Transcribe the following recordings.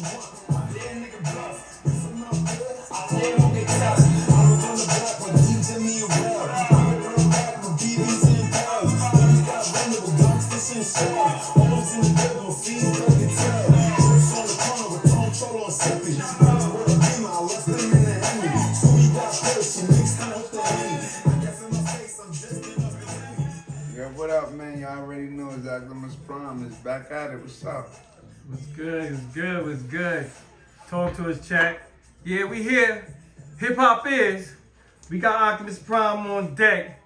Yo, what up, man? Y'all already know it's Optimus Prime is back at it. What's up? What's good? What's good? What's good? Talk to us, chat. Yeah, we here. Hiphopiz. We got Optimus Prime on deck,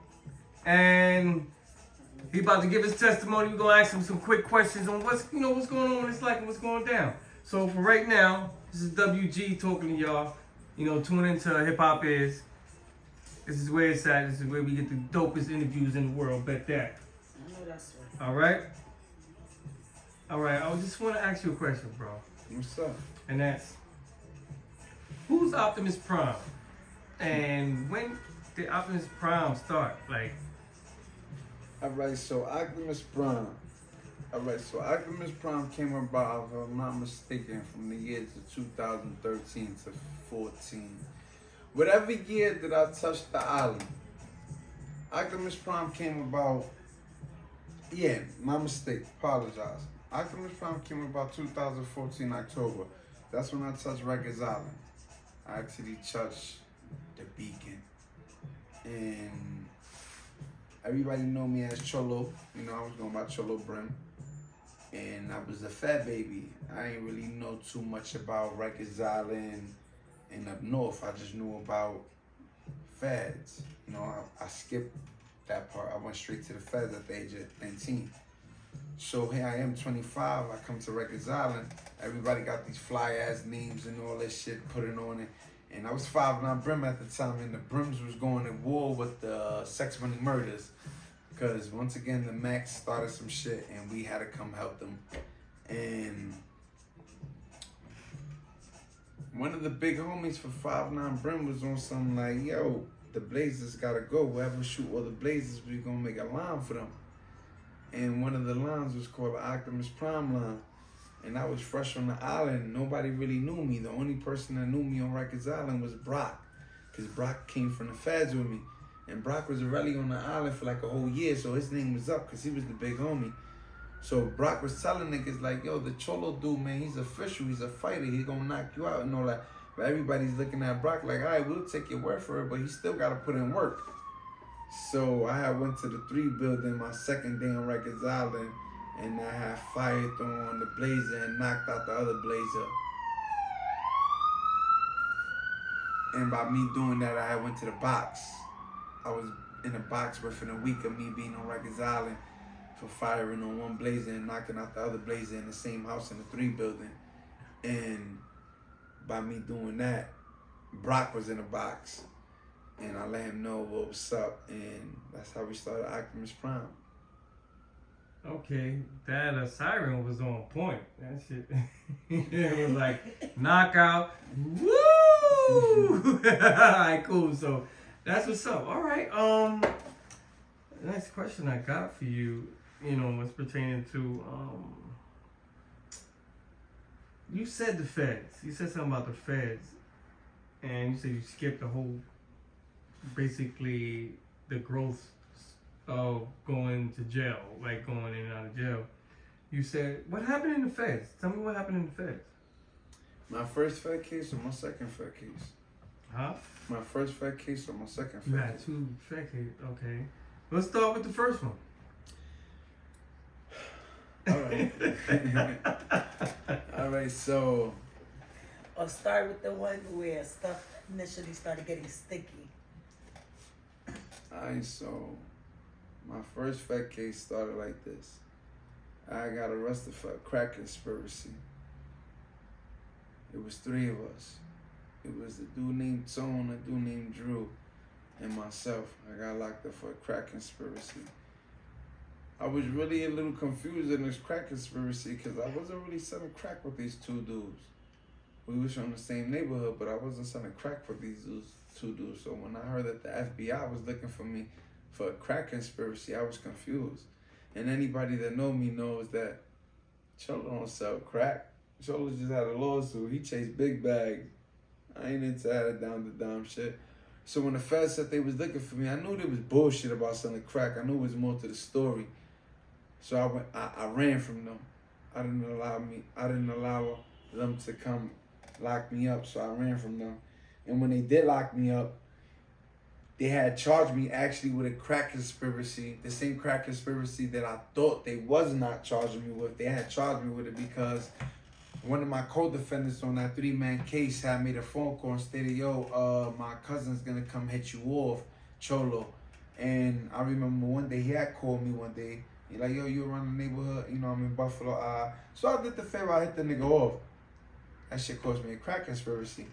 and he about to give his testimony. We're gonna ask him some quick questions on what's going on in his life and what's going down. So for right now, this is WG talking to y'all. Tune into Hiphopiz. This is where it's at. This is where we get the dopest interviews in the world. Bet that. I know that's right. All right. All right. I just want to ask you a question, bro. What's up? And that's, who's Optimus Prime? And when did Optimus Prime start? Alright, so Optimus Prime came about, if I'm not mistaken, from the years of 2013 to 14. Whatever year that I touched the island, Optimus Prime came about, yeah, my mistake, apologize. Optimus Prime came about 2014 October. That's when I touched Rikers Island. I actually touched the Beacon. And everybody know me as Cholo. I was going by Cholo Brim. And I was a fat baby. I ain't really know too much about Rikers Island and up north. I just knew about feds. I skipped that part. I went straight to the feds at the age of 19. So here I am, 25. I come to Rikers Island. Everybody got these fly ass names and all that shit putting on it. And I was 5'9" Brim at the time, and the Brims was going to war with the Sex Money Murders. Because once again, the Max started some shit, and we had to come help them. And one of the big homies for 5'9" Brim was on something like, yo, the Blazers gotta go. Whoever shoot all the Blazers, we gonna make a line for them. And one of the lines was called the Optimus Prime line. And I was fresh on the island. Nobody really knew me. The only person that knew me on Rikers Island was Brock. Because Brock came from the feds with me. And Brock was already on the island for like a whole year. So his name was up because he was the big homie. So Brock was telling niggas like, yo, the Cholo dude, man, he's official. He's a fighter. He's going to knock you out and all that. But everybody's looking at Brock like, all right, we'll take your word for it. But he still got to put in work. So I had went to the 3 building my second day on Rikers Island. And I had fired on the Blazer and knocked out the other Blazer. And by me doing that, I went to the box. I was in a box within a week of me being on Rikers Island for firing on one Blazer and knocking out the other Blazer in the same house in the 3 building. And by me doing that, Brock was in a box. And I let him know what was up. And that's how we started Optimus Prime. Okay, that siren was on point. That shit, it was like knockout. Woo! All right, cool. So that's what's up. All right. The next question I got for you, was pertaining to you said the feds. You said something about the feds, and you said you skipped the whole, basically the growth of going to jail, like going in and out of jail. You said, what happened in the feds? Tell me what happened in the feds. My first fed case or my second fed case? Huh? My first fed case or my second fed You case? had 2 fed cases, okay. Let's start with the first one. All right. All right, so. Or start with the one where stuff initially started getting sticky. All right, so my first fed case started like this. I got arrested for a crack conspiracy. It was 3 of us. It was a dude named Tone, a dude named Drew, and myself. I got locked up for a crack conspiracy. I was really a little confused in this crack conspiracy because I wasn't really selling crack with these 2 dudes. We was from the same neighborhood, but I wasn't selling crack with these 2 dudes. So when I heard that the FBI was looking for me for a crack conspiracy, I was confused. And anybody that know me knows that Cholo don't sell crack. Cholo just had a lawsuit. He chased big bags. I ain't into that down the dumb shit. So when the feds said they was looking for me, I knew there was bullshit about selling crack. I knew it was more to the story. So I ran from them. I didn't allow them to come lock me up. So I ran from them. And when they did lock me up, they had charged me actually with a crack conspiracy, the same crack conspiracy that I thought they was not charging me with. They had charged me with it because one of my co-defendants on that 3-man case had made a phone call and stated, yo, my cousin's gonna come hit you off, Cholo. And I remember one day he had called me one day. He like, yo, you around the neighborhood? You know, I'm in Buffalo. So I did the favor, I hit the nigga off. That shit cost me a crack conspiracy.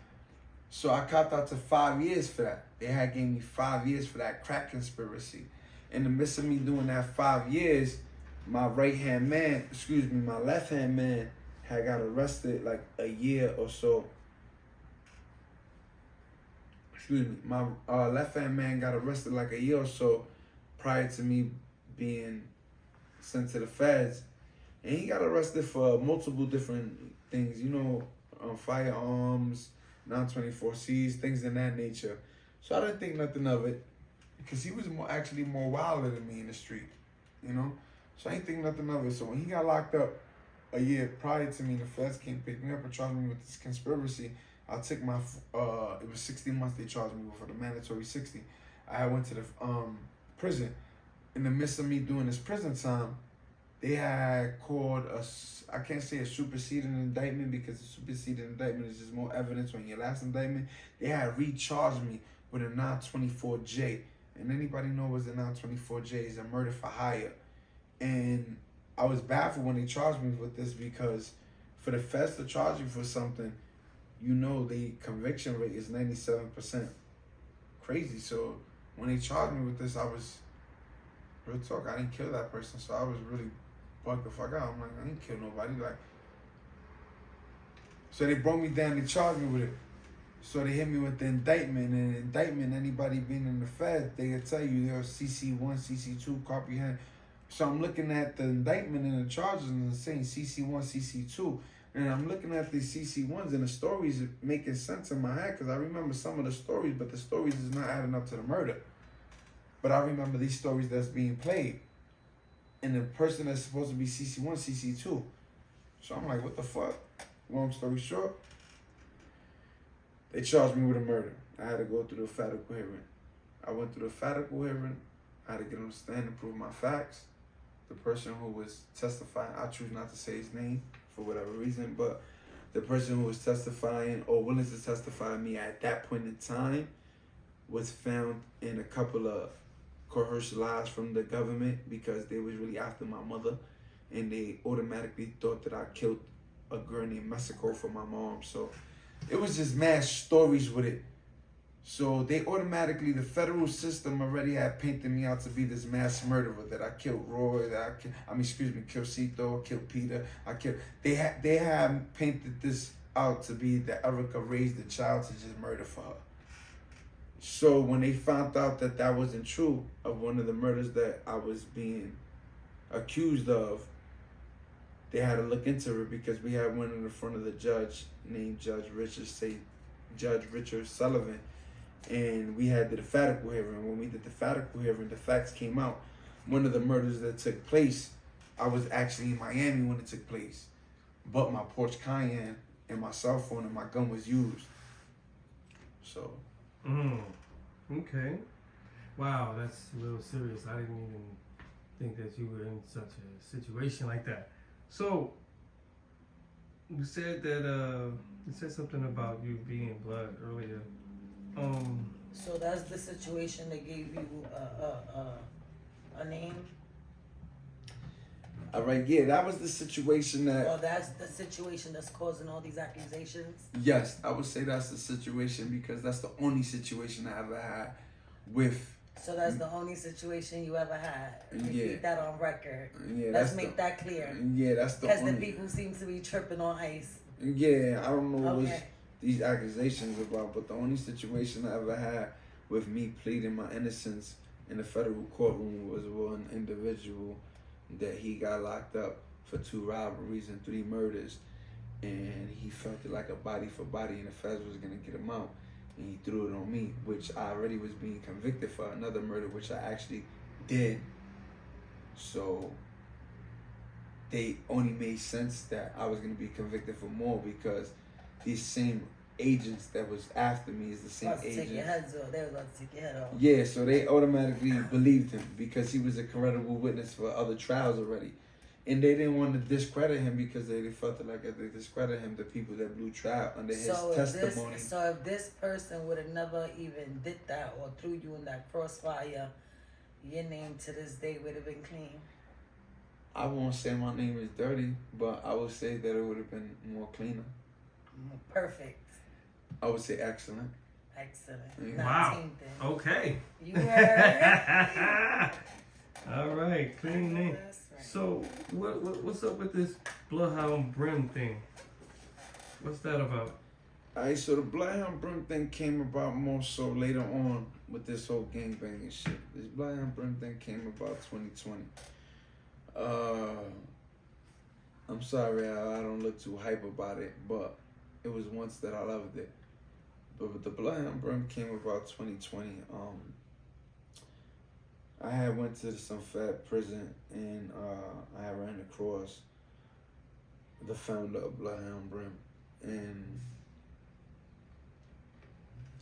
So I copped out to 5 years for that. They had gave me 5 years for that crack conspiracy. In the midst of me doing that 5 years, my right-hand man, my left-hand man had got arrested like a year or so. My left-hand man got arrested like a year or so prior to me being sent to the feds. And he got arrested for multiple different things, you know, firearms, 924Cs, things in that nature. So I didn't think nothing of it because he was actually more wilder than me in the street, you know? So I didn't think nothing of it. So when he got locked up a year prior to me, the feds came pick me up and charged me with this conspiracy. I took my, it was 60 months they charged me for the mandatory 60. I went to the prison. In the midst of me doing this prison time, they had called I can't say a superseding indictment because a superseding indictment is just more evidence on your last indictment. They had recharged me with a 924J. And anybody know what a 924J is? A murder for hire. And I was baffled when they charged me with this because for the feds to charge you for something, you know the conviction rate is 97%. Crazy. So when they charged me with this, I was, real talk, I didn't kill that person. So I was really bugged the fuck out. I'm like, I didn't kill nobody. Like, so they brought me down, they charged me with it. So they hit me with the indictment. And indictment, anybody being in the Fed, they could tell you they're CC1, CC2, comprehend. So I'm looking at the indictment and the charges and it's saying CC1, CC2. And I'm looking at these CC1s and the stories making sense in my head because I remember some of the stories, but the stories is not adding up to the murder. But I remember these stories that's being played. And the person that's supposed to be CC1, CC2. So I'm like, what the fuck? Long story short, they charged me with a murder. I had to go through the federal hearing. I went through the federal hearing. I had to get on the stand and prove my facts. The person who was testifying, I choose not to say his name for whatever reason, but the person who was testifying or willing to testify me at that point in time was found in a couple of coerced lies from the government because they was really after my mother and they automatically thought that I killed a girl named Mexico for my mom. So it was just mass stories with it. So they automatically, the federal system already had painted me out to be this mass murderer, that I killed Roy, that killed Cito, killed Peter, they had painted this out to be that Erica raised the child to just murder for her. So when they found out that that wasn't true of one of the murders that I was being accused of, they had to look into it because we had one in the front of the judge named Judge Richard Sullivan. And we had the federal hearing. When we did the federal hearing, the facts came out. One of the murders that took place, I was actually in Miami when it took place. But my Porsche Cayenne and my cell phone and my gun was used. So. Okay. Wow, that's a little serious. I didn't even think that you were in such a situation like that. So, you said that, you said something about you being blood earlier. So that's the situation that gave you a name? All right, yeah, that was the situation that... Well, that's the situation that's causing all these accusations? Yes, I would say that's the situation because that's the only situation I ever had with... So that's the only situation you ever had? Repeat Yeah. that on record. Yeah, Let's make that clear. Yeah, that's the only... Because the people seem to be tripping on ice. Yeah, I don't know what Okay. these accusations about, but the only situation I ever had with me pleading my innocence in the federal courtroom was one individual that he got locked up for 2 robberies and 3 murders. and he felt it like a body for body, and the feds was gonna get him out, and he threw it on me, which I already was being convicted for another murder, which I actually did. So they only made sense that I was gonna be convicted for more because these same agents that was after me is the same About to take your agents. heads off. They was about to take your head off. Yeah, so they automatically believed him because he was a credible witness for other trials already. And they didn't want to discredit him because they felt it like if they discredit him, the people that blew trial under his testimony. So if this person would have never even did that or threw you in that crossfire, your name to this day would have been clean. I won't say my name is dirty, but I would say that it would have been more cleaner. Perfect. I would say excellent. Excellent. Yeah. Not Wow. tainted. Okay. You heard? All right, clean name. That's right. So, what's up with this Bloodhound Brim thing? What's that about? Alright, so the Bloodhound Brim thing came about more so later on with this whole gangbanging shit. This Bloodhound Brim thing came about 2020. I'm sorry I don't look too hype about it, but it was once that I loved it. But with the Bloodhound Brim came about 2020. I had went to some fat prison and I had ran across the founder of Bloodhound Brim, and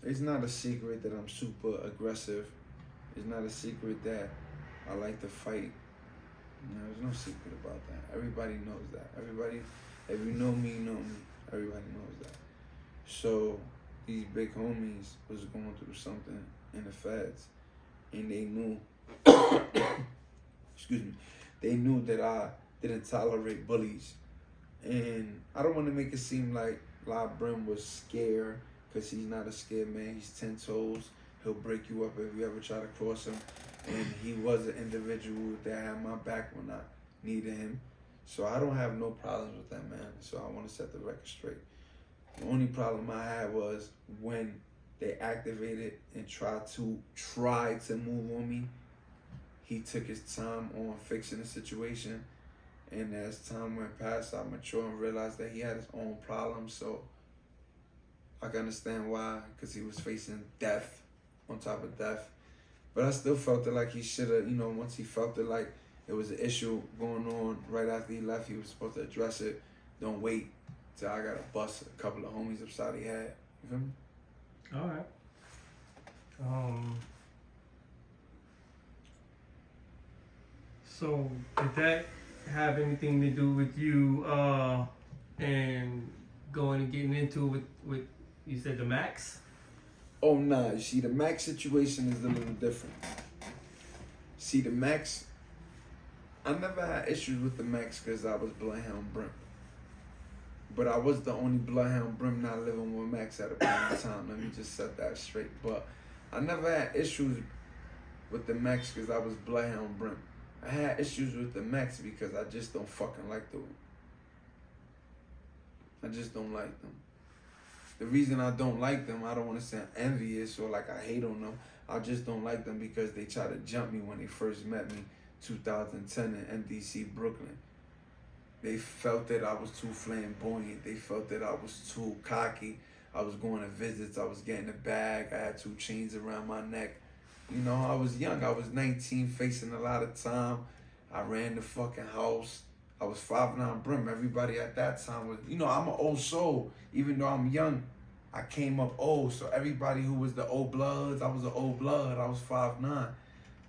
it's not a secret that I'm super aggressive. It's not a secret that I like to fight. There's no secret about that. Everybody knows that. Everybody, if you know me, you know me. Everybody knows that. So these big homies was going through something in the feds, and they knew, excuse me, they knew that I didn't tolerate bullies. And I don't want to make it seem like La Brim was scared, because he's not a scared man. He's 10 toes. He'll break you up if you ever try to cross him. And he was an individual that had my back when I needed him. So I don't have no problems with that man. So I want to set the record straight. The only problem I had was when they activated and tried to move on me. He took his time on fixing the situation. And as time went past, I matured and realized that he had his own problems. So I can understand why, because he was facing death on top of death. But I still felt it like he should have, once he felt it like it was an issue going on right after he left, he was supposed to address it. Don't wait till I got to bust a couple of homies upside he had. You feel me? All right. So did that have anything to do with you and going and getting into it with you said the Max? Oh, nah. You see, the Max situation is a little different. See, the Max, I never had issues with the Max because I was Bloodhound Brim. But I was the only Bloodhound Brim not living with Max at a point in time. Let me just set that straight. But I never had issues with the Max because I was Bloodhound Brim. I had issues with the Max because I just don't fucking like them. I just don't like them. The reason I don't like them, I don't want to sound envious or like I hate on them. I just don't like them because they tried to jump me when they first met me, 2010 in MDC, Brooklyn. They felt that I was too flamboyant. They felt that I was too cocky. I was going to visits. I was getting a bag. I had 2 chains around my neck. I was young. I was 19, facing a lot of time. I ran the fucking house. I was 5'9" Brim. Everybody at that time was, I'm an old soul. Even though I'm young, I came up old. So everybody who was the old bloods, I was an old blood. I was 5'9".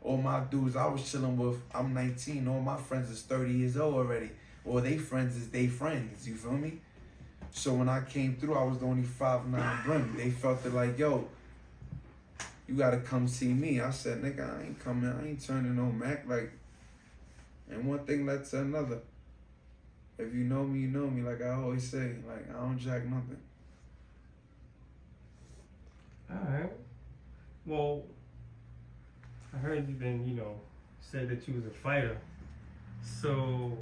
All my dudes I was chilling with, I'm 19. All my friends is 30 years old already. Or they friends is they friends. You feel me? So when I came through, I was the only 5'9" Brim. They felt it like, yo, you gotta come see me. I said, nigga, I ain't coming. I ain't turning no Mac. And one thing led to another. If you know me, you know me. Like I always say, I don't jack nothing. All right. Well, I heard you then, said that you was a fighter. So,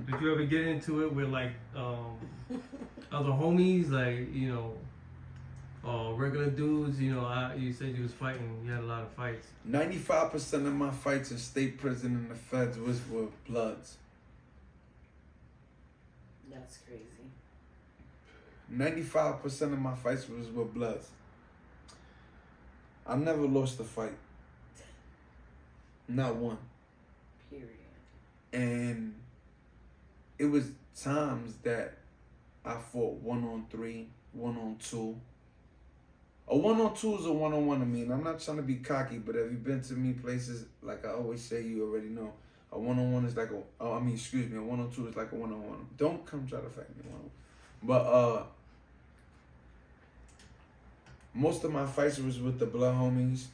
did you ever get into it with other homies, regular dudes? You said you was fighting. You had a lot of fights. 95% of my fights in state prison and the feds was with bloods. That's crazy. 95% of my fights was with Bloods. I never lost a fight. Not one. Period. And it was times that I fought 1-on-3, 1-on-2. A 1-on-2 is a 1-on-1 to me, and I'm not trying to be cocky, but have you been to me places, like I always say, you already know, a 1-on-1 is like a 1-on-2 is like a 1-on-1. Don't come try to fight me. But most of my fights was with the blood homies,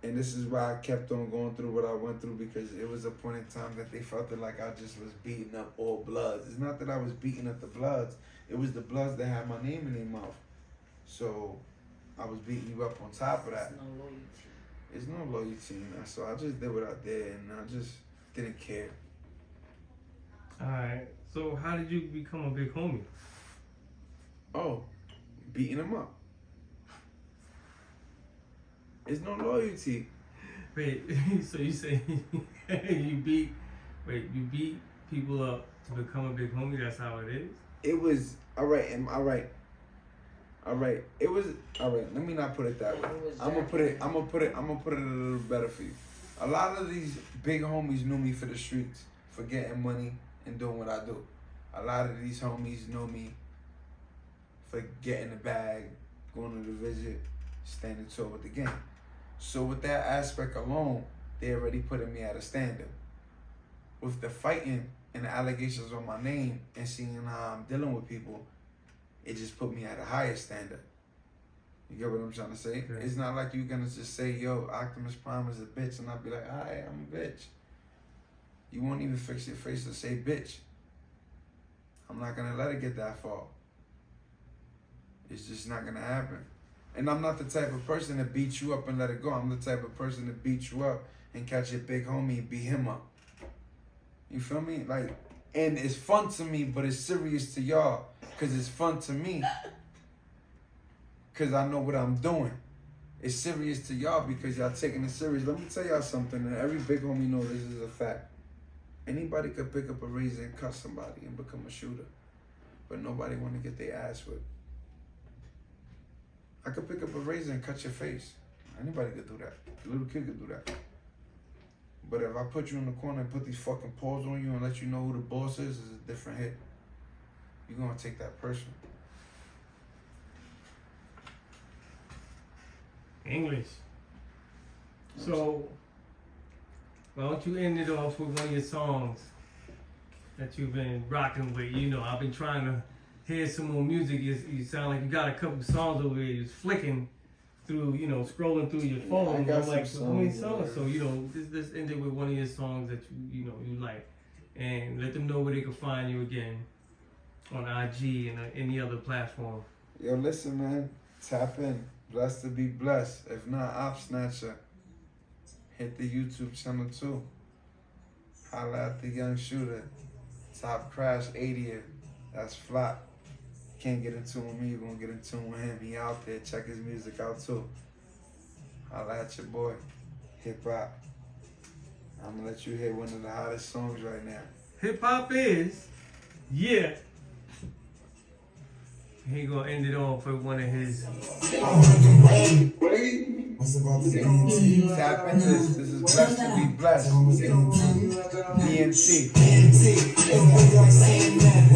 and this is why I kept on going through what I went through, because it was a point in time that they felt it like I just was beating up all Bloods. It's not that I was beating up the Bloods. It was the Bloods that had my name in their mouth. So I was beating you up on top of that. There's no loyalty. There's no loyalty in that. So I just did what I did, and I just didn't care. Alright, so how did you become a big homie? Oh, beating them up. There's no loyalty. Wait, so you say you beat people up to become a big homie? That's how it is? It was, all right. It was, all right, let me not put it that way. I'm gonna put it a little better for you. A lot of these big homies knew me for the streets, for getting money and doing what I do. A lot of these homies know me for getting the bag, going to the visit, standing tall with the game. So with that aspect alone, they already putting me at a standard. With the fighting and the allegations on my name and seeing how I'm dealing with people, it just put me at a higher standard. You get what I'm trying to say? Okay. It's not like you're gonna just say, yo, Optimus Prime is a bitch, and I'll be like, alright, I'm a bitch. You won't even fix your face to say bitch. I'm not gonna let it get that far. It's just not gonna happen. And I'm not the type of person to beat you up and let it go. I'm the type of person to beat you up and catch your big homie and beat him up. You feel me? Like, and it's fun to me, but it's serious to y'all. Cause it's fun to me. Cause I know what I'm doing. It's serious to y'all because y'all taking it serious. Let me tell y'all something, and every big homie know this is a fact. Anybody could pick up a razor and cut somebody and become a shooter. But nobody wanna get their ass whipped. I could pick up a razor and cut your face. Anybody could do that. A little kid could do that. But if I put you in the corner and put these fucking paws on you and let you know who the boss is a different hit. You're gonna take that personal. English. So, why don't you end it off with one of your songs that you've been rocking with? You know, I've been trying to hear some more music. You sound like you got a couple songs over here. You're flicking through, you know, scrolling through your phone. I got I'm like, some how many songs, songs? So, you know, this ended with one of your songs that you like. And let them know where they can find you again on IG and any other platform. Yo, listen, man. Tap in. Blessed to be blessed. If not, Op Snatcher. Hit the YouTube channel too. Holla at the young shooter. Top Crash 80th. That's Flop. Can't get in tune with me. You're gonna get in tune with him. He out there. Check his music out too. Holla at your boy. Hip Hop. I'm gonna let you hear one of the hottest songs right now. Hiphopiz, yeah. He gonna end it off with one of his. What's about the BNT? Tap in this. This is Blessed to be blessed. BNT. BNT. It's like saying that.